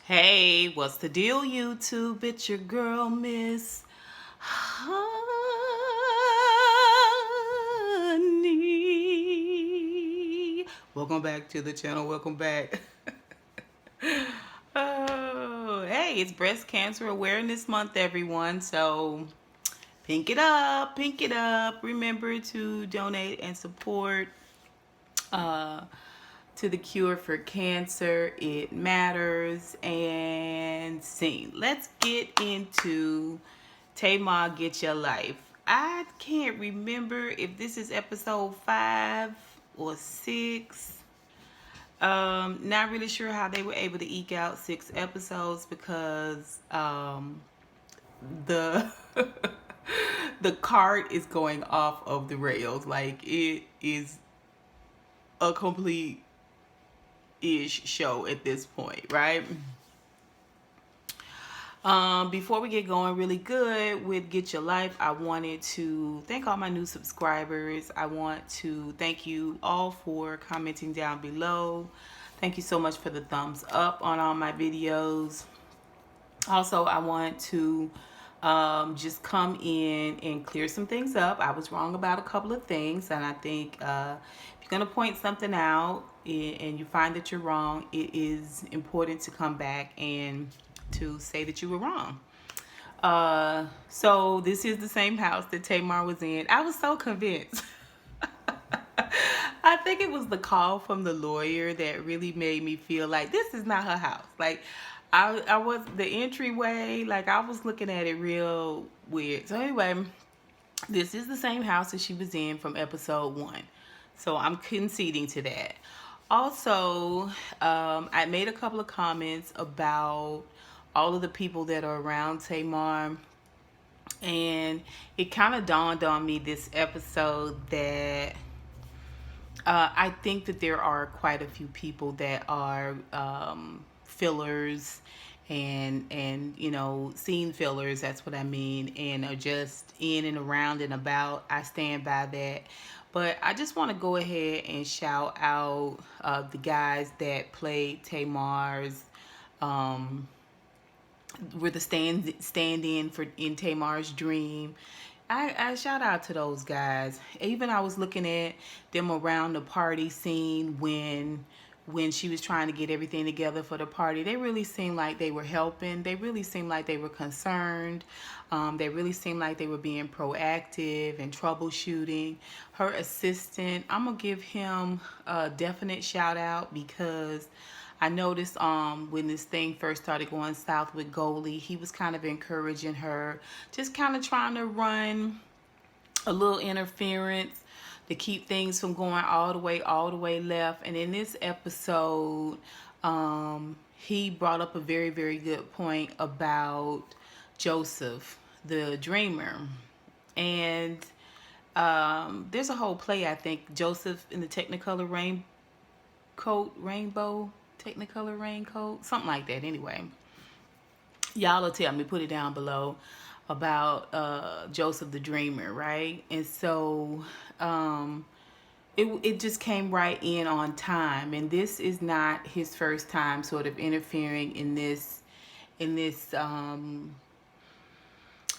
Hey, what's the deal, YouTube? It's your girl, Miss Honey. Welcome back to the channel. Welcome back. Oh, hey, it's Breast Cancer Awareness Month, everyone. So, pink it up, pink it up. Remember to donate and support uh, to the cure for cancer. It matters. And scene. Let's get into Tamar Get Your Life. I can't remember if this is episode 5 or 6. Not really sure how they were able to eke out 6 episodes because the the cart is going off of the rails. Like, it is a complete ish show at this point, right? Before we get going really good with Get Your Life, I wanted to thank all my new subscribers. I want to thank you all for commenting down below. Thank you so much for the thumbs up on all my videos. Also, I want to just come in and clear some things up. I was wrong about a couple of things, and I think if you're going to point something out and you find that you're wrong, it is important to come back and to say that you were wrong. So this is the same house that Tamar was in. I was so convinced. I think it was the call from the lawyer that really made me feel like this is not her house. Like, I was the entryway, like I was looking at it real weird. So anyway, this is the same house that she was in from episode 1. So I'm conceding to that. Also, I made a couple of comments about all of the people that are around Tamar. And it kind of dawned on me this episode that I think that there are quite a few people that are fillers and you know, scene fillers, that's what I mean, and are just in and around and about. I stand by that. But I just want to go ahead and shout out the guys that played Tamar's were the stand-in for in Tamar's dream. I shout out to those guys. Even I was looking at them around the party scene when she was trying to get everything together for the party. They really seemed like they were helping. They really seemed like they were concerned. They really seemed like they were being proactive and troubleshooting. Her assistant, I'm gonna give him a definite shout out because I noticed when this thing first started going south with Goli, he was kind of encouraging her, just kind of trying to run a little interference to keep things from going all the way left. And in this episode, he brought up a very, very good point about Joseph, the dreamer. And there's a whole play, I think, Joseph in the Technicolor Rainbow Technicolor raincoat, something like that. Anyway, y'all will tell me, put it down below, about Joseph the Dreamer, right? And so it just came right in on time. And this is not his first time sort of interfering in this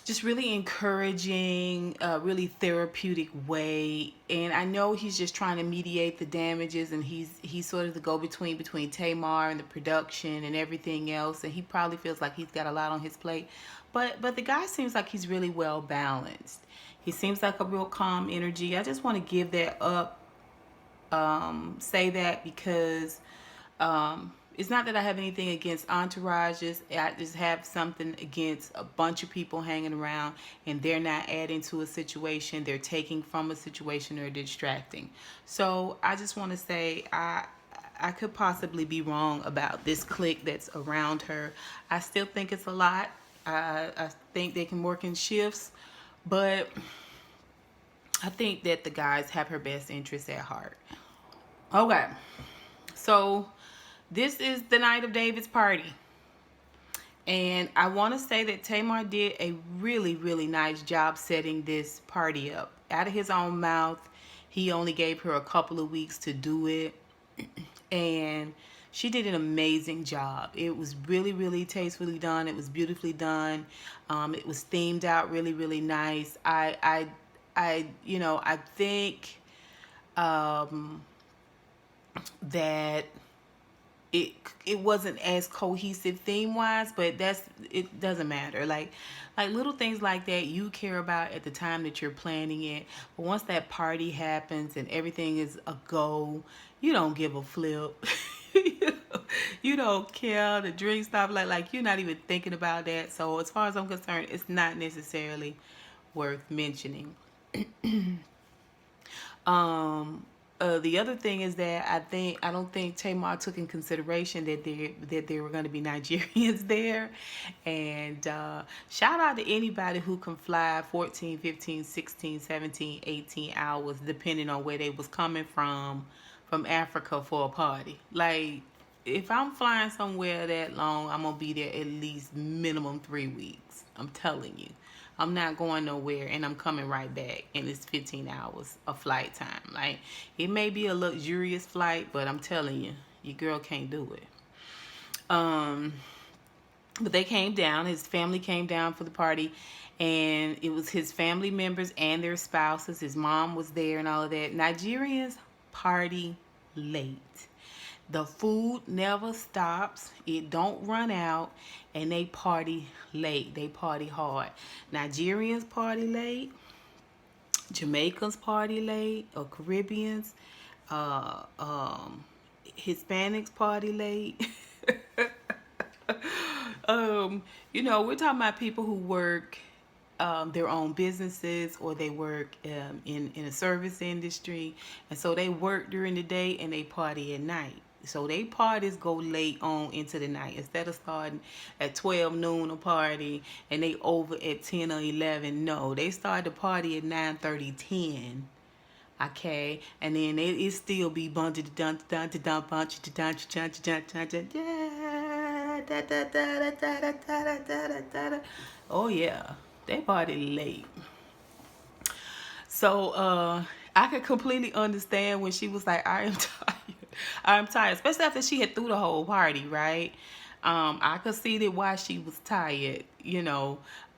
just really encouraging, really therapeutic way. And I know he's just trying to mediate the damages, and he's sort of the go-between between Tamar and the production and everything else. And he probably feels like he's got a lot on his plate. But the guy seems like he's really well balanced. He seems like a real calm energy. I just want to give that up, say that because it's not that I have anything against entourages. I just have something against a bunch of people hanging around and they're not adding to a situation. They're taking from a situation or distracting. So I just want to say I could possibly be wrong about this clique that's around her. I still think it's a lot. I think they can work in shifts, but I think that the guys have her best interests at heart. Okay, so this is the night of David's party. And I want to say that Tamar did a really, really nice job setting this party up. Out of his own mouth, he only gave her a couple of weeks to do it. And She did an amazing job. It was really, really tastefully done. It was beautifully done. It was themed out really, really nice. I think um, that it it wasn't as cohesive theme wise, but it doesn't matter. Like little things like that you care about at the time that you're planning it, but once that party happens and everything is a go, you don't give a flip. You don't care. The drink stop, like you're not even thinking about that. So as far as I'm concerned, it's not necessarily worth mentioning. Um, the other thing is that I don't think Tamar took in consideration that there were going to be Nigerians there, and shout out to anybody who can fly 14, 15, 16, 17, 18 hours depending on where they was coming from Africa for a party. Like if I'm flying somewhere that long, I'm gonna be there at least minimum 3 weeks. I'm telling you. I'm not going nowhere and I'm coming right back and it's 15 hours of flight time. Like it may be a luxurious flight, but I'm telling you, your girl can't do it. Um but they came down, his family came down for the party, and it was his family members and their spouses. His mom was there and all of that. Nigerians party late. The food never stops. It don't run out. And they party late. They party hard. Nigerians party late. Jamaicans party late. Or Caribbeans. Uh, um, Hispanics party late. We're talking about people who work their own businesses, or they work in a service industry, and so they work during the day and they party at night. So they parties go late on into the night. Instead of starting at 12 noon a party and they over at 10 or 11, no, they start the party at 9:30, 10. Okay, and then it still be bunch of dun dun dun bunch of dun dun dun dun dun dun. Oh yeah, they party late. So I could completely understand when she was like, I am tired. I'm tired. Especially after she had threw the whole party, right? I could see that why she was tired.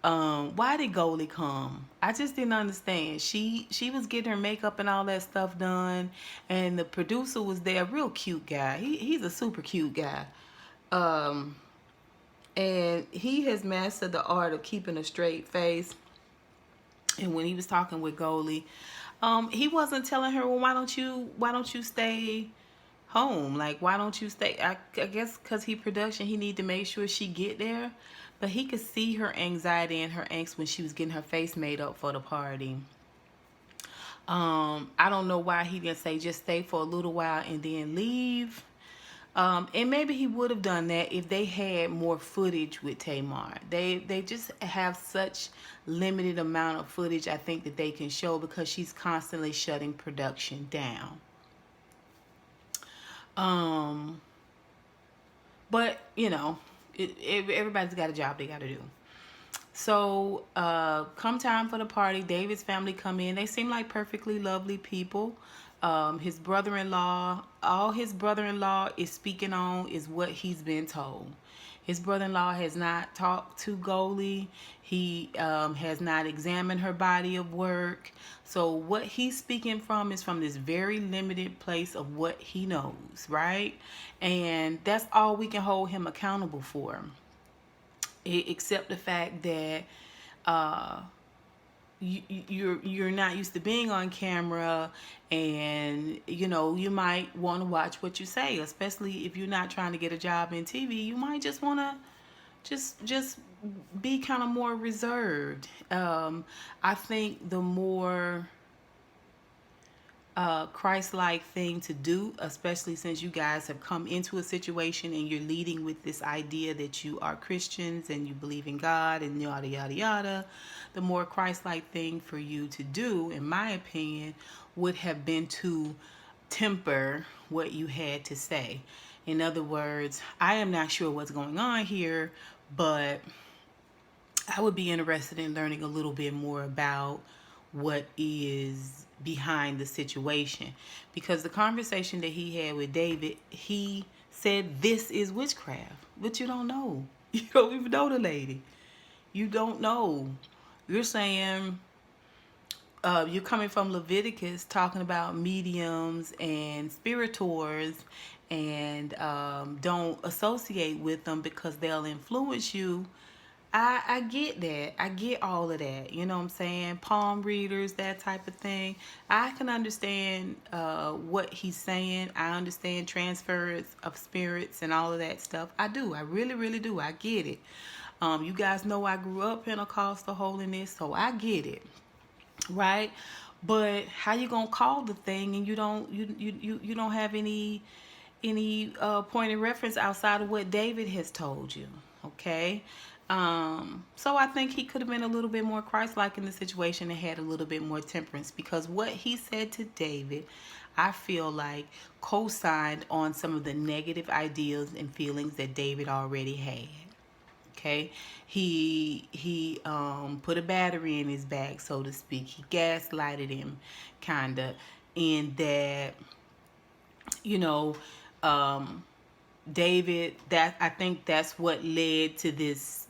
Why did Goli come? I just didn't understand. She was getting her makeup and all that stuff done, and the producer was there, real cute guy. He's a super cute guy. Um, and he has mastered the art of keeping a straight face. And when he was talking with Goli, he wasn't telling her, well, why don't you stay home? Like, why don't you stay? I guess because he need to make sure she get there. But he could see her anxiety and her angst when she was getting her face made up for the party. I don't know why he didn't say just stay for a little while and then leave. And maybe he would have done that if they had more footage with Tamar. They just have such limited amount of footage, I think, that they can show, because she's constantly shutting production down. But everybody's got a job they got to do. So come time for the party, David's family come in. They seem like perfectly lovely people. His brother-in-law, all his brother-in-law is speaking on is what he's been told. His brother-in-law has not talked to Goli. He has not examined her body of work. So what he's speaking from is from this very limited place of what he knows, right? And that's all we can hold him accountable for. Except the fact that you're not used to being on camera, and you might want to watch what you say, especially if you're not trying to get a job in TV. You might just want to just be kind of more reserved. I think the more Christ-like thing to do, especially since you guys have come into a situation and you're leading with this idea that you are Christians and you believe in God and yada yada yada, the more Christ-like thing for you to do, in my opinion, would have been to temper what you had to say. In other words, I am not sure what's going on here, but I would be interested in learning a little bit more about what is behind the situation, because the conversation that he had with David, he said this is witchcraft, but you don't know. You don't even know the lady. You don't know. You're saying you're coming from Leviticus talking about mediums and spiritors, and don't associate with them because they'll influence you. I get that. I get all of that. You know what I'm saying? Palm readers, that type of thing. I can understand what he's saying. I understand transfers of spirits and all of that stuff. I do. I really, really do. I get it. You guys know I grew up Pentecostal holiness, so I get it. Right? But how you gonna call the thing and you don't have any point of reference outside of what David has told you? Okay. So I think he could have been a little bit more Christ-like in the situation and had a little bit more temperance, because what he said to David, I feel like co-signed on some of the negative ideas and feelings that David already had. Okay, he put a battery in his back, so to speak. He gaslighted him, kinda, in that, you know, David. That, I think that's what led to this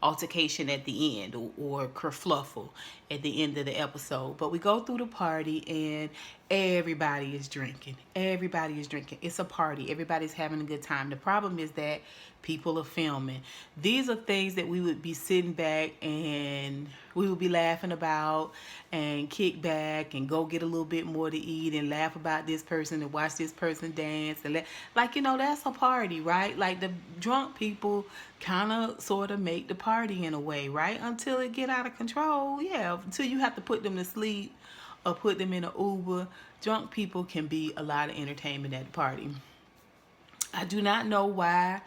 altercation at the end, or kerfluffle at the end of the episode. But we go through the party and everybody is drinking. Everybody is drinking. It's a party. Everybody's having a good time. The problem is that people are filming. These are things that we would be sitting back and we would be laughing about and kick back and go get a little bit more to eat and laugh about this person and watch this person dance and like, you know, that's a party, right? Like, the drunk people kind of sort of make the party in a way, right? Until it get out of control. Yeah, until you have to put them to sleep or put them in an Uber. Drunk people can be a lot of entertainment at the party. I do not know why,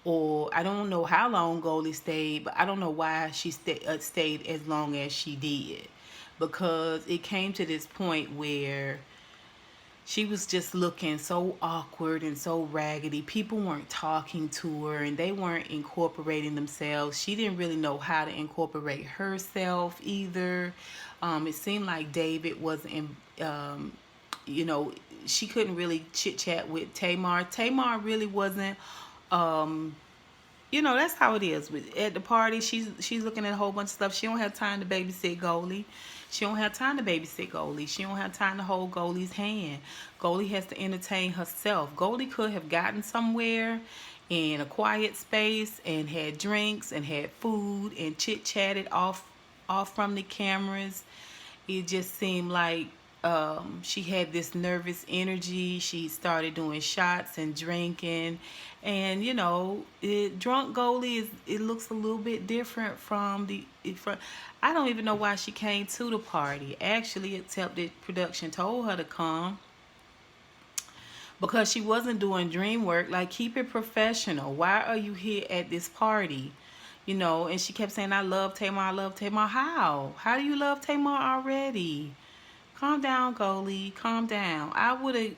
or I don't know how long Goli stayed, but I don't know why she stayed as long as she did, because it came to this point where she was just looking so awkward and so raggedy. People weren't talking to her and they weren't incorporating themselves. She didn't really know how to incorporate herself either. It seemed like David wasn't, you know, she couldn't really chit chat with Tamar. Tamar really wasn't, you know, that's how it is. At the party, she's looking at a whole bunch of stuff. She don't have time to babysit Goli. She don't have time to babysit Goli. She don't have time to hold Goli's hand. Goli has to entertain herself. Goli could have gotten somewhere in a quiet space and had drinks and had food and chit-chatted off from the cameras. It just seemed like she had this nervous energy. She started doing shots and drinking, and you know, drunk Goli it looks a little bit different from I don't even know why she came to the party, actually, except that production told her to come, because she wasn't doing dream work. Like, keep it professional. Why are you here at this party? You know, and she kept saying, I love Tamar, I love Tamar. How do you love Tamar already? Calm down, Goli. Calm down. I would have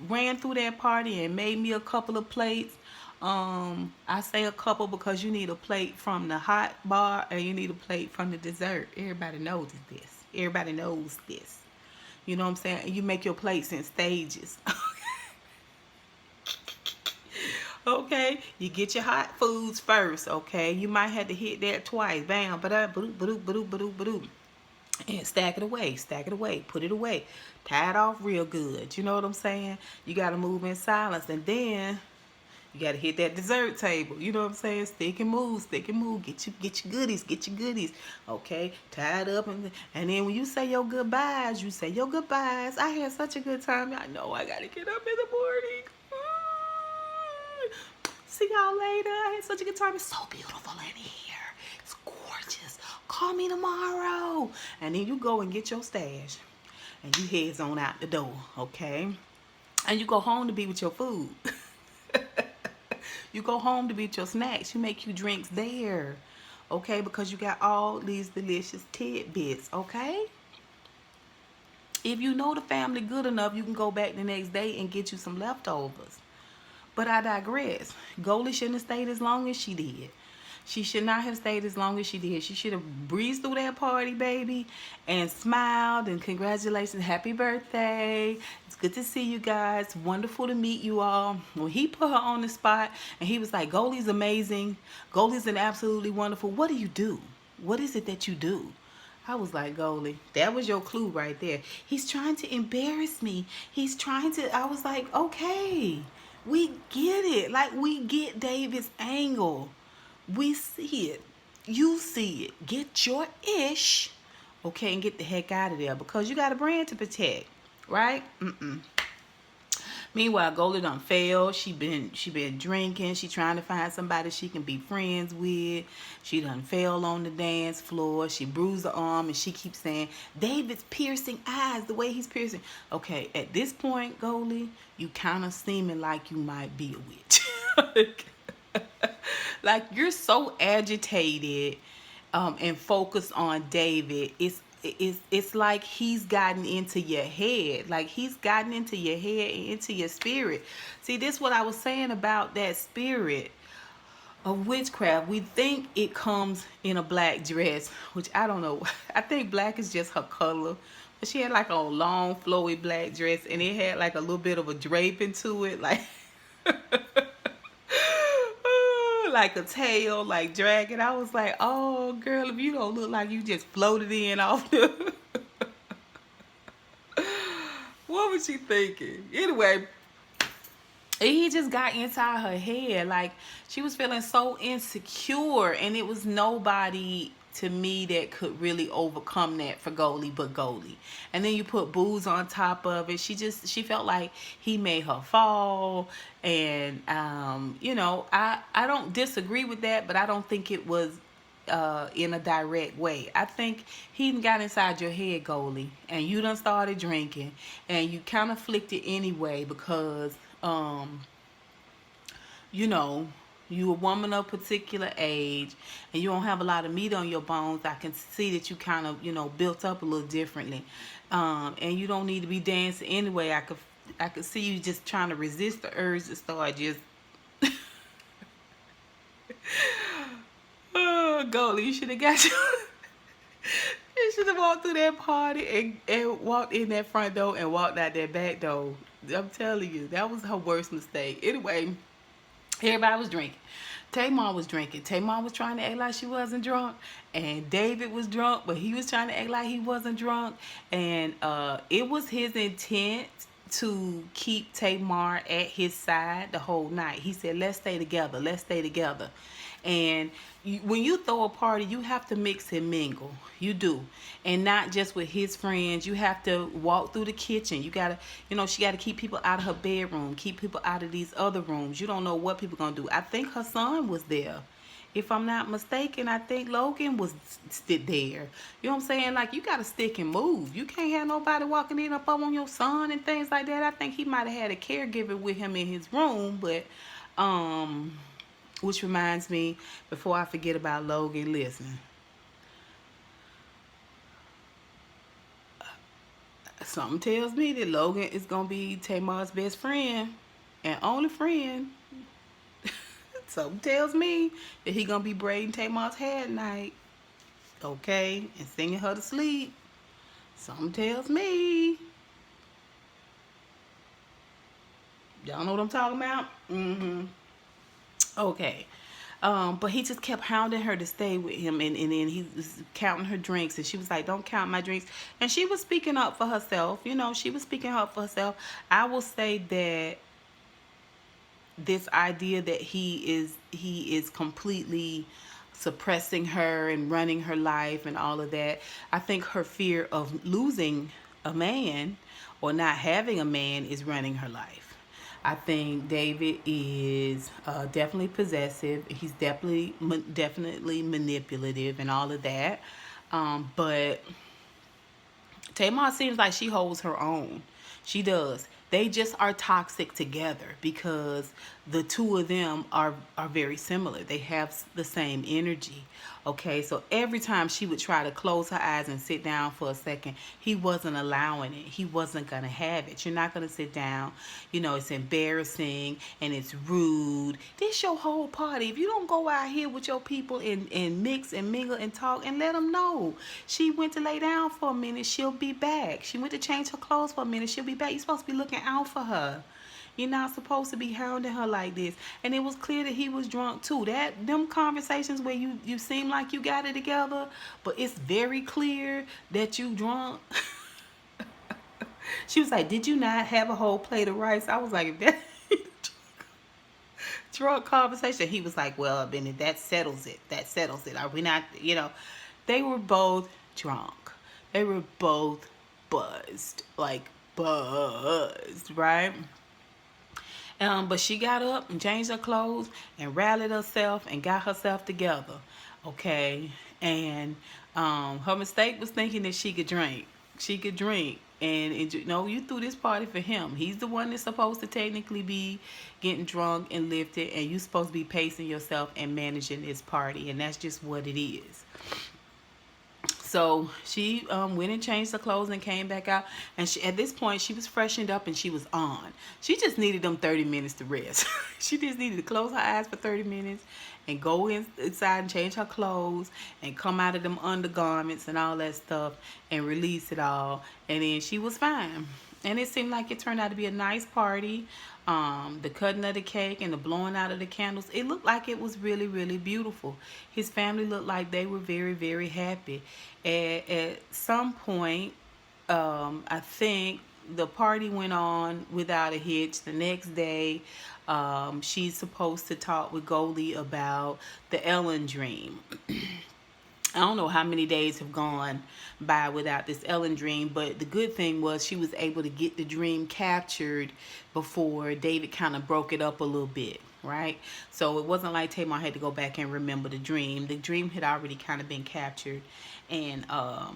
ran through that party and made me a couple of plates. I say a couple because you need a plate from the hot bar and you need a plate from the dessert. Everybody knows this. Everybody knows this. You know what I'm saying? You make your plates in stages. Okay, you get your hot foods first. Okay, you might have to hit that twice. Bam, ba-da, ba-doop, ba-doop, ba-doop, ba-doop, ba-doop. And stack it away, put it away, tie it off real good. You know what I'm saying? You got to move in silence, and then you got to hit that dessert table. You know what I'm saying? Stick and move, get your goodies. Okay, tie it up, and then when you say your goodbyes, I had such a good time. I know I got to get up in the morning. See y'all later. I had such a good time. It's so beautiful in here. It's gorgeous. Call me tomorrow. And then you go and get your stash. And you heads on out the door, okay? And you go home to be with your food. You go home to be with your snacks. You make you drinks there, okay? Because you got all these delicious tidbits, okay? If you know the family good enough, you can go back the next day and get you some leftovers. But I digress. Goli shouldn't have stayed as long as she did. She should not have stayed as long as she did. She should have breezed through that party, baby, and smiled and congratulations, happy birthday. It's good to see you guys. Wonderful to meet you all. When he put her on the spot and he was like, Goli's amazing. Goli's an absolutely wonderful. What do you do? What is it that you do? I was like, Goli, that was your clue right there. He's trying to embarrass me. He's trying to, I was like, okay, we get it. Like, we get David's angle. We see it. You see it. Get your ish, okay, and get the heck out of there because you got a brand to protect, right? Meanwhile, Goli done failed. She been drinking. She trying to find somebody she can be friends with. She done fell on the dance floor. She bruised her arm, and she keeps saying, David's piercing eyes, the way he's piercing. Okay, at this point, Goli, you kind of seeming like you might be a witch. Like, you're so agitated and focused on David. It's like he's gotten into your head. Like, he's gotten into your head and into your spirit. See, this is what I was saying about that spirit of witchcraft. We think it comes in a black dress, which I don't know. I think black is just her color. But she had like a long, flowy black dress, and it had like a little bit of a draping to it. Like... like a tail, like dragging. I was like, oh, girl, if you don't look like you just floated in off the... What was she thinking? Anyway, he just got inside her head. Like, she was feeling so insecure, and it was nobody to me that could really overcome that for Goli but Goli. And then you put booze on top of it. She felt like he made her fall. And you know, I don't disagree with that, but I don't think it was in a direct way. I think he got inside your head, Goli, and you done started drinking, and you kind of flicked it anyway because you know, you a woman of particular age, and you don't have a lot of meat on your bones. I can see that you kind of, you know, built up a little differently, and you don't need to be dancing anyway. I could see you just trying to resist the urge to start just. Oh, Goli, you should have got you. You should have walked through that party and walked in that front door and walked out that back door. I'm telling you, that was her worst mistake. Anyway. Everybody was drinking. Tamar was drinking. Tamar was trying to act like she wasn't drunk. And David was drunk, but he was trying to act like he wasn't drunk. And it was his intent to keep Tamar at his side the whole night. He said, let's stay together. Let's stay together. And when you throw a party, you have to mix and mingle. You do. And not just with his friends. You have to walk through the kitchen. You got to, you know, she got to keep people out of her bedroom. Keep people out of these other rooms. You don't know what people going to do. I think her son was there. If I'm not mistaken, I think Logan was there. You know what I'm saying? Like, you got to stick and move. You can't have nobody walking in up on your son and things like that. I think he might have had a caregiver with him in his room, but, which reminds me, before I forget about Logan, listen. Something tells me that Logan is going to be Tamar's best friend and only friend. Something tells me that he going to be braiding Tamar's hair at night. Okay? And singing her to sleep. Something tells me. Y'all know what I'm talking about? Okay. But he just kept hounding her to stay with him, and then he was counting her drinks, and she was like, don't count my drinks. And she was speaking up for herself. You know, she was speaking up for herself. I will say that this idea that he is completely suppressing her and running her life and all of that, I think her fear of losing a man or not having a man is running her life. I think David is definitely possessive. He's definitely manipulative and all of that. But Tamar seems like she holds her own. She does. They just are toxic together because the two of them are very similar. They have the same energy. Okay, so every time she would try to close her eyes and sit down for a second, he wasn't allowing it. He wasn't going to have it. You're not going to sit down. You know, it's embarrassing and it's rude. This your whole party. If you don't go out here with your people and mix and mingle and talk and let them know. She went to lay down for a minute. She'll be back. She went to change her clothes for a minute. She'll be back. You're supposed to be looking out for her. You're not supposed to be hounding her like this. And it was clear that he was drunk too. Them conversations where you seem like you got it together, but it's very clear that you drunk. She was like, "Did you not have a whole plate of rice?" I was like, "If that drunk conversation." He was like, "Well, Benny, that settles it. That settles it. Are we not, They were both drunk. They were both buzzed. Like buzzed, right? But she got up and changed her clothes and rallied herself and got herself together. Okay. And her mistake was thinking that she could drink. She could drink. And you threw this party for him. He's the one that's supposed to technically be getting drunk and lifted, and you're supposed to be pacing yourself and managing this party. And that's just what it is. So she went and changed her clothes and came back out. And at this point, she was freshened up and she was on. She just needed them 30 minutes to rest. She just needed to close her eyes for 30 minutes and go inside and change her clothes and come out of them undergarments and all that stuff and release it all. And then she was fine. And it seemed like it turned out to be a nice party. The cutting of the cake and the blowing out of the candles, it looked like it was really, really beautiful. His family looked like they were very, very happy. At some point, I think the party went on without a hitch. The next day, she's supposed to talk with Goli about the Ellen dream. I don't know how many days have gone by without this Ellen dream, but the good thing was she was able to get the dream captured before David kind of broke it up a little bit, right? So it wasn't like Tamar had to go back and remember the dream. The dream had already kind of been captured and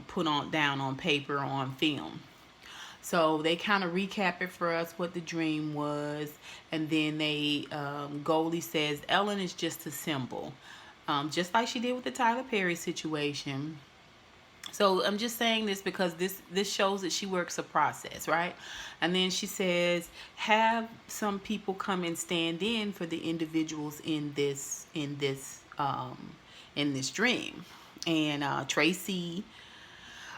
put down on paper, on film. So they kind of recap it for us what the dream was, and then Goli says Ellen is just a symbol. Just like she did with the Tyler Perry situation. So I'm just saying this because this shows that she works a process, right? And then she says, have some people come and stand in for the individuals in this dream. And Tracy,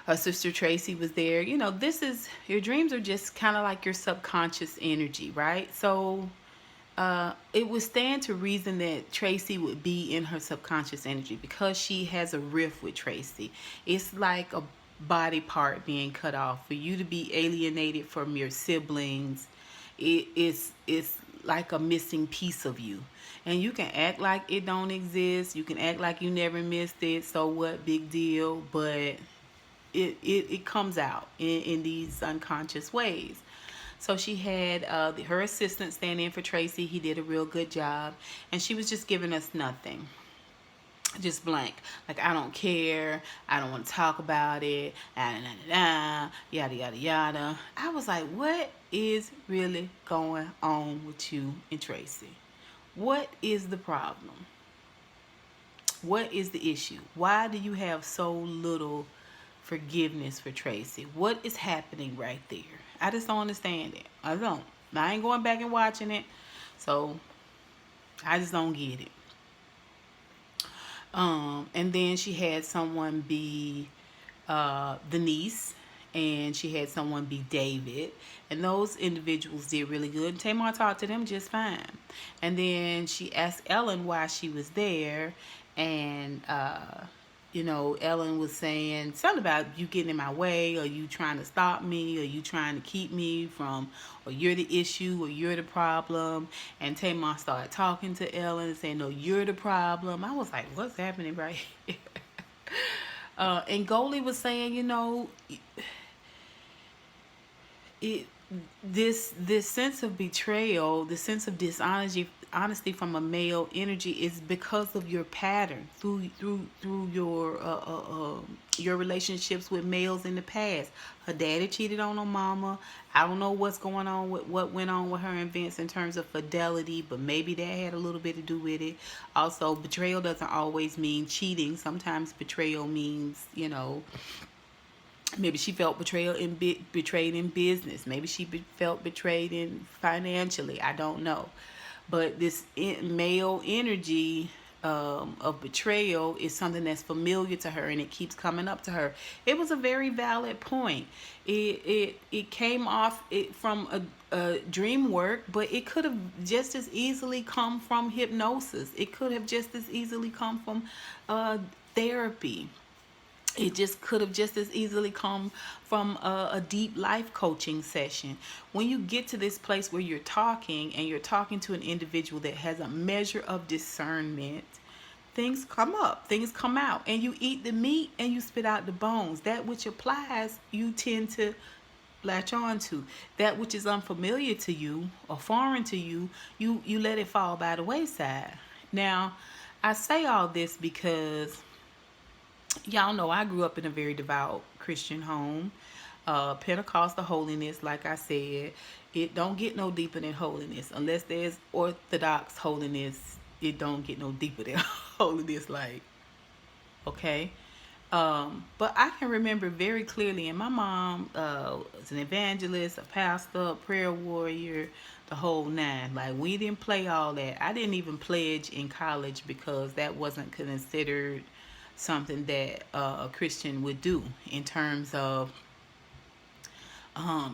her sister Tracy, was there. Your dreams are just kind of like your subconscious energy, right? So it would stand to reason that Tracy would be in her subconscious energy because she has a rift with Tracy. It's like a body part being cut off. For you to be alienated from your siblings, it's like a missing piece of you. And you can act like it don't exist. You can act like you never missed it. So what? Big deal. But it comes out in these unconscious ways. So she had her assistant stand in for Tracy. He did a real good job. And she was just giving us nothing. Just blank. Like, I don't care. I don't want to talk about it. Yada, yada, yada. I was like, what is really going on with you and Tracy? What is the problem? What is the issue? Why do you have so little forgiveness for Tracy? What is happening right there? I just don't understand it. I don't. I ain't going back and watching it. So I just don't get it. And then she had someone be the niece, and she had someone be David. And those individuals did really good. Tamar talked to them just fine. And then she asked Ellen why she was there. And Ellen was saying something about you getting in my way, or you trying to stop me, or you trying to keep me from, or you're the issue, or you're the problem. And Tamar started talking to Ellen and saying, no, you're the problem. I was like, what's happening right here? And Goli was saying, this sense of betrayal, the sense of honesty from a male energy is because of your pattern through your relationships with males in the past. Her daddy cheated on her mama. I don't know what's going on with what went on with her and Vince in terms of fidelity, but maybe that had a little bit to do with it. Also, betrayal doesn't always mean cheating. Sometimes betrayal means, maybe she felt betrayed in business. Maybe she felt betrayed in financially. I don't know. But this male energy of betrayal is something that's familiar to her, and it keeps coming up to her. It was a very valid point. It came off from a dream work, but it could have just as easily come from hypnosis. It could have just as easily come from therapy. It just could have just as easily come from a deep life coaching session. When you get to this place where you're talking and you're talking to an individual that has a measure of discernment, things come up, things come out, and you eat the meat and you spit out the bones. That which applies, you tend to latch on to. That which is unfamiliar to you or foreign to you, you let it fall by the wayside. Now, I say all this because y'all know I grew up in a very devout Christian home. Pentecostal holiness, like I said, it don't get no deeper than holiness. Unless there's Orthodox holiness, it don't get no deeper than holiness. Like, okay. But I can remember very clearly, and my mom was an evangelist, a pastor, a prayer warrior, the whole nine. Like, we didn't play all that. I didn't even pledge in college because that wasn't considered something that a Christian would do in terms of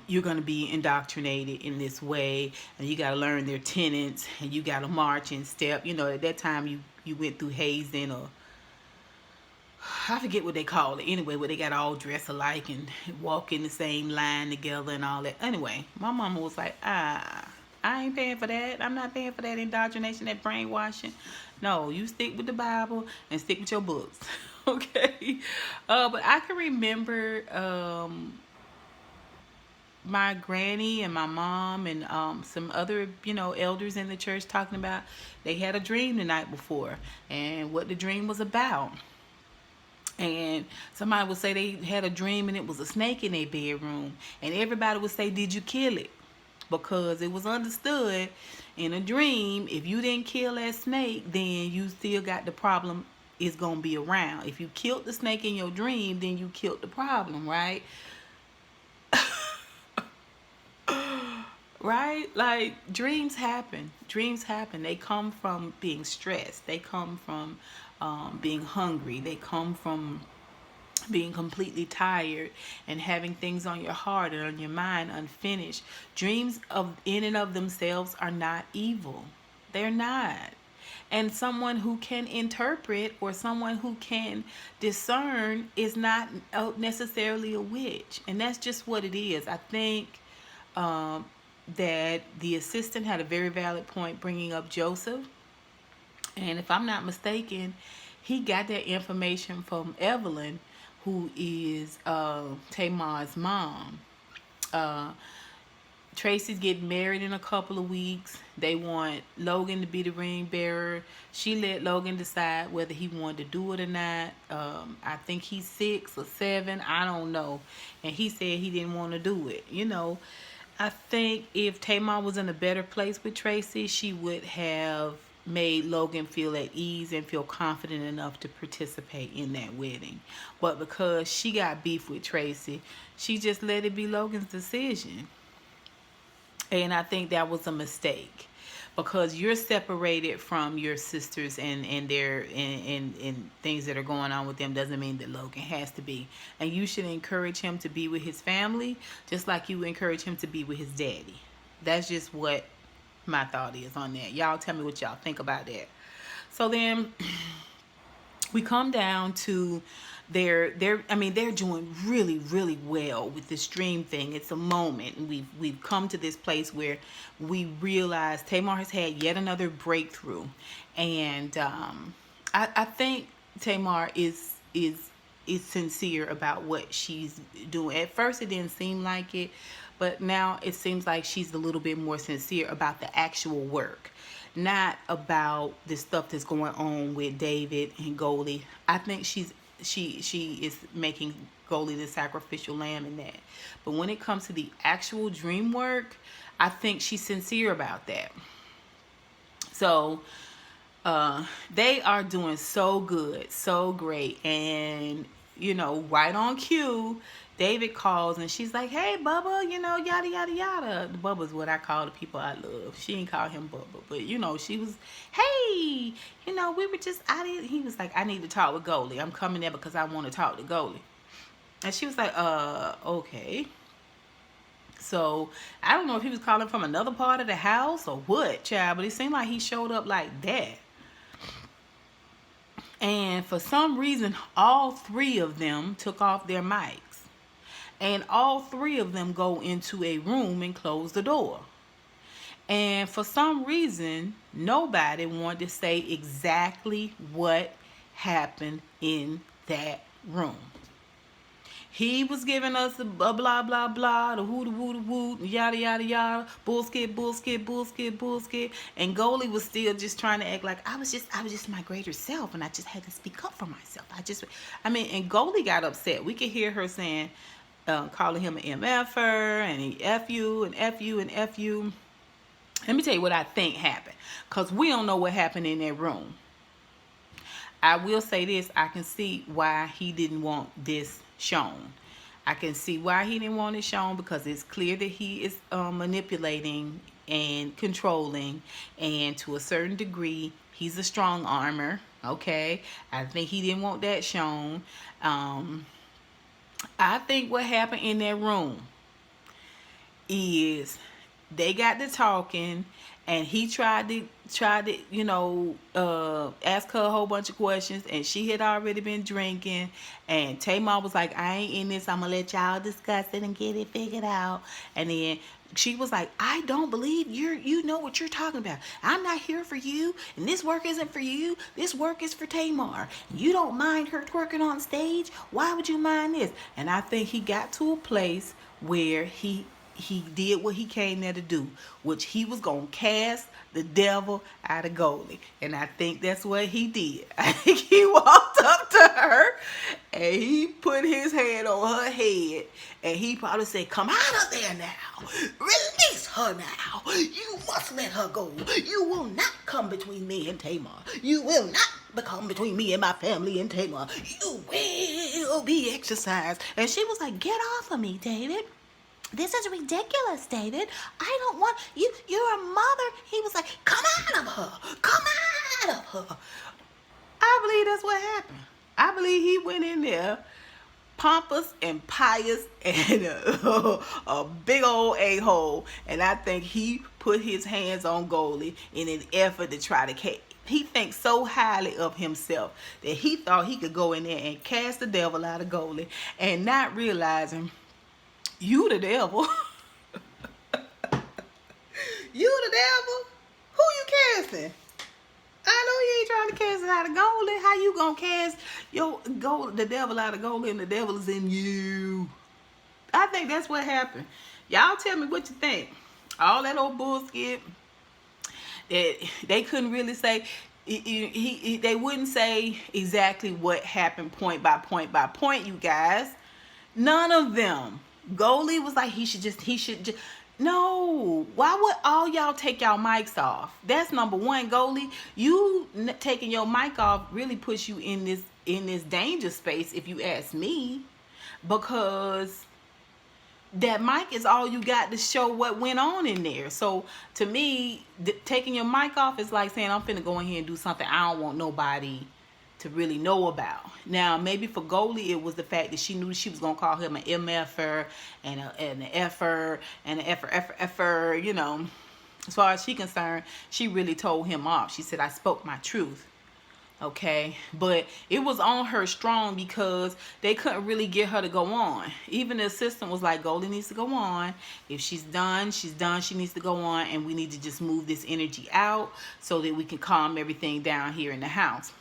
you're going to be indoctrinated in this way, and you got to learn their tenets, and you got to march in step. At that time you went through hazing, or I forget what they call it anyway, where they got all dressed alike and walk in the same line together and all that. Anyway, my mama was like, I ain't paying for that. I'm not paying for that indoctrination, that brainwashing. No, you stick with the Bible and stick with your books. Okay. But I can remember my granny and my mom and some other, elders in the church talking about they had a dream the night before and what the dream was about. And somebody would say they had a dream and it was a snake in their bedroom. And everybody would say, did you kill it? Because it was understood in a dream, if you didn't kill that snake, then you still got the problem is going to be around. If you killed the snake in your dream, then you killed the problem, right? Right? Like, dreams happen. Dreams happen. They come from being stressed. They come from being hungry. They come from being completely tired and having things on your heart and on your mind unfinished. Dreams in and of themselves are not evil. They're not. And someone who can interpret or someone who can discern is not necessarily a witch. And that's just what it is. I think that the assistant had a very valid point bringing up Joseph. And if I'm not mistaken, he got that information from Evelyn, who is Tamar's mom. Tracy's getting married in a couple of weeks. They want Logan to be the ring bearer. She let Logan decide whether he wanted to do it or not. I think he's 6 or 7. I don't know. And he said he didn't want to do it. I think if Tamar was in a better place with Tracy, she would have made Logan feel at ease and feel confident enough to participate in that wedding. But because she got beef with Tracy, she just let it be Logan's decision. And I think that was a mistake, because you're separated from your sisters and their and things that are going on with them doesn't mean that Logan has to be. And you should encourage him to be with his family just like you encourage him to be with his daddy. That's just what my thought is on that. Y'all tell me what y'all think about that. So then we come down to they're doing really, really well with this dream thing. It's a moment, and we've come to this place where we realize Tamar has had yet another breakthrough, and I think Tamar is sincere about what she's doing. At first, it didn't seem like it, But now it seems like she's a little bit more sincere about the actual work, not about the stuff that's going on with David and Goli. I think she is making Goli the sacrificial lamb in that. But when it comes to the actual dream work, I think she's sincere about that. So they are doing so good, so great. And, right on cue, David calls and she's like, hey, Bubba, yada, yada, yada. Bubba's what I call the people I love. She ain't call him Bubba. But, she was, hey, we were just out of. He was like, I need to talk with Goli. I'm coming there because I want to talk to Goli. And she was like, okay. So, I don't know if he was calling from another part of the house or what, child. But it seemed like he showed up like that. And for some reason, all three of them took off their mics. And all three of them go into a room and close the door. And for some reason, nobody wanted to say exactly what happened in that room. He was giving us the blah, blah, blah, blah, the woo, the woo, the woo, yada, yada, yada, bullshit, bullshit, bullshit, bullshit. And Goli was still just trying to act like I was just my greater self, and I just had to speak up for myself. And Goli got upset. We could hear her saying, calling him an MFer, and he F you, and F you, and F you. Let me tell you what I think happened, because we don't know what happened in that room. I will say this, I can see why he didn't want this shown. I can see why he didn't want it shown, because it's clear that he is manipulating and controlling, and to a certain degree he's a strong armor. Okay, I think he didn't want that shown. I think what happened in that room is they got to talking, and he tried to ask her a whole bunch of questions, and she had already been drinking, and Tamar was like, I ain't in this, I'm gonna let y'all discuss it and get it figured out. And then she was like, I don't believe you know what you're talking about. I'm not here for you, and this work isn't for you. This work is for Tamar. You don't mind her twerking on stage? Why would you mind this? And I think he got to a place where he did what he came there to do, which he was going to cast the devil out of Goli. And I think that's what he did. I think he walked up to her and he put his hand on her head, and he probably said, come out of there now. Release her now. You must let her go. You will not come between me and Tamar. You will not come between me and my family and Tamar. You will be exercised. And she was like, get off of me, David. This is ridiculous, David. I don't want you. You're a mother. He was like, come out of her. Come out of her. I believe that's what happened. I believe he went in there pompous and pious and a big old a-hole. And I think he put his hands on Goli in an effort to try to he thinks so highly of himself that he thought he could go in there and cast the devil out of Goli, and not realizing you the devil. You the devil? Who you casting? I know you ain't trying to cast it out of Goli. How you gonna cast the devil out of Goli and the devil is in you? I think that's what happened. Y'all tell me what you think. All that old bullshit that they couldn't really say. They wouldn't say exactly what happened point by point by point, you guys. None of them. Goli was like, he should just, no. Why would all y'all take y'all mics off? That's number one. Goli, you taking your mic off really puts you in this danger space, if you ask me, because that mic is all you got to show what went on in there. So to me, taking your mic off is like saying, I'm finna go in here and do something I don't want nobody to really know about. Now, maybe for Goli, it was the fact that she knew she was gonna call him an MFer and an effer and an effer. As far as she concerned, she really told him off. She said, I spoke my truth. Okay, but it was on her strong because they couldn't really get her to go on. Even the assistant was like, Goli needs to go on. If she's done, she's done. She needs to go on, and we need to just move this energy out so that we can calm everything down here in the house.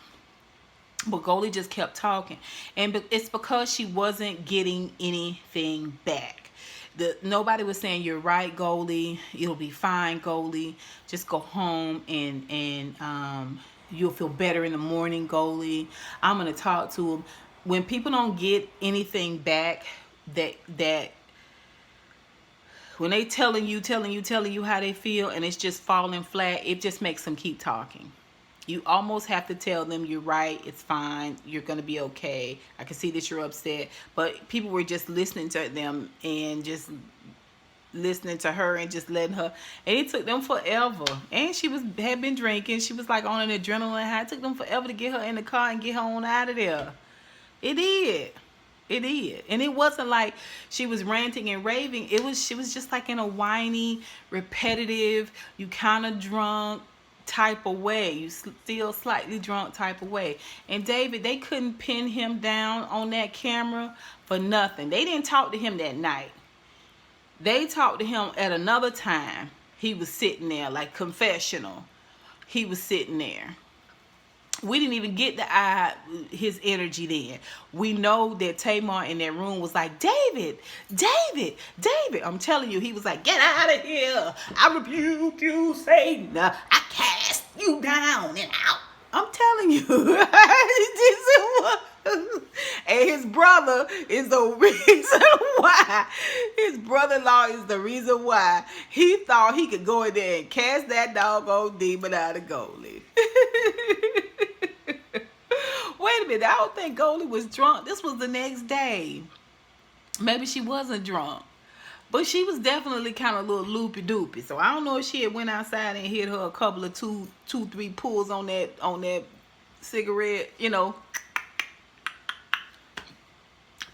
But Goli just kept talking. And it's because she wasn't getting anything back. Nobody was saying, you're right, Goli. It'll be fine, Goli. Just go home and you'll feel better in the morning, Goli. I'm gonna talk to him. When people don't get anything back, that when they telling you how they feel, and it's just falling flat, it just makes them keep talking. You almost have to tell them, you're right, it's fine, you're going to be okay. I can see that you're upset. But people were just listening to them and just listening to her and just letting her. And it took them forever. And she had been drinking. She was like on an adrenaline high. It took them forever to get her in the car and get her on out of there. It did. It did. And it wasn't like she was ranting and raving. She was just like in a whiny, repetitive, you kind of drunk type of way. You still slightly drunk type of way. And David, they couldn't pin him down on that camera for nothing. They didn't talk to him that night. They talked to him at another time. He was sitting there like confessional. He was sitting there. We didn't even get his energy then. We know that Tamar in that room was like, David. I'm telling you, he was like, get out of here. I rebuke you, Satan. I cast you down and out. I'm telling you. And his brother is the reason why. His brother-in-law is the reason why he thought he could go in there and cast that doggone demon out of Goli. Wait a minute, I don't think Goli was drunk. This was the next day. Maybe she wasn't drunk. But she was definitely kind of a little loopy-doopy. So I don't know if she had went outside and hit her a couple of two, three pulls on that cigarette, you know.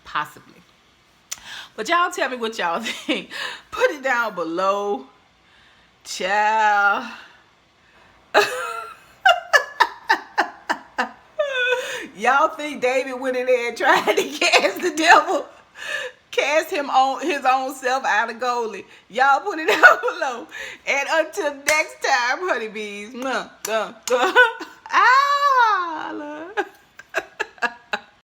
Possibly. But y'all tell me what y'all think. Put it down below. Ciao. Y'all think David went in there and tried to cast the devil? Cast him on his own self out of Goli. Y'all put it down below. And until next time, honeybees. Ah,